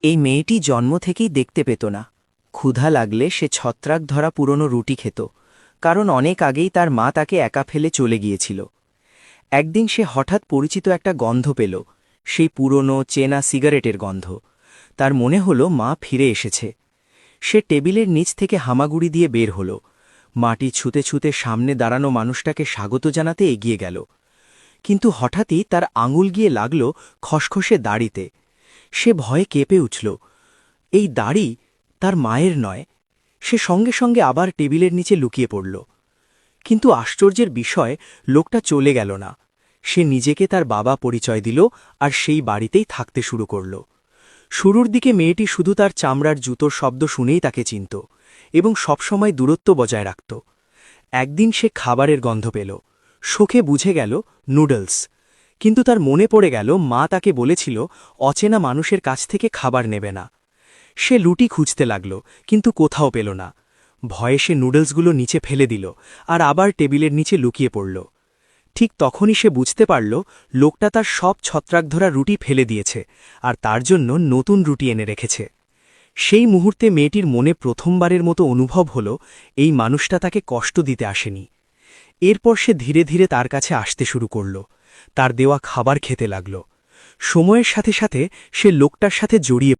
এই মেয়েটি জন্ম থেকেই দেখতে পেত না। ক্ষুধা লাগলে সে ছত্রাক ধরা পুরনো রুটি খেত, কারণ অনেক আগেই তার মা তাকে একা ফেলে চলে গিয়েছিল। একদিন সে হঠাৎ পরিচিত একটা গন্ধ পেল, সেই পুরনো চেনা সিগারেটের গন্ধ। তার মনে হল মা ফিরে এসেছে। সে টেবিলের নিচ থেকে হামাগুড়ি দিয়ে বের হল, মাটি ছুঁতে ছুঁতে সামনে দাঁড়ানো মানুষটাকে স্বাগত জানাতে এগিয়ে গেল। কিন্তু হঠাৎই তার আঙুল গিয়ে লাগল খসখসে দাড়িতে। সে ভয়ে কেঁপে উঠল। এই দাড়ি তার মায়ের নয়। সে সঙ্গে সঙ্গে আবার টেবিলের নিচে লুকিয়ে পড়ল। কিন্তু আশ্চর্যের বিষয়, লোকটা চলে গেল না। সে নিজেকে তার বাবা পরিচয় দিল আর সেই বাড়িতেই থাকতে শুরু করল। শুরুর দিকে মেয়েটি শুধু তার চামড়ার জুতোর শব্দ শুনেই তাকে চিনত এবং সবসময় দূরত্ব বজায় রাখত। একদিন সে খাবারের গন্ধ পেল, শোকে বুঝে গেল নুডলস। কিন্তু তার মনে পড়ে গেল মা তাকে বলেছিল অচেনা মানুষের কাছ থেকে খাবার নেবে না। সে লুটি খুঁজতে লাগল, কিন্তু কোথাও পেল না। ভয়ে সে নুডলসগুলো নিচে ফেলে দিল আর আবার টেবিলের নিচে লুকিয়ে পড়ল। ঠিক তখনই সে বুঝতে পারল লোকটা তার সব ছত্রাকধরা রুটি ফেলে দিয়েছে আর তার জন্য নতুন রুটি এনে রেখেছে। সেই মুহূর্তে মেয়েটির মনে প্রথমবারের মতো অনুভব হল এই মানুষটা তাকে কষ্ট দিতে আসেনি। এরপর সে ধীরে ধীরে তার কাছে আসতে শুরু করল, তার দেওয়া খাবার খেতে লাগল। সময়ের সাথে সাথে সে লোকটার সাথে জড়িয়ে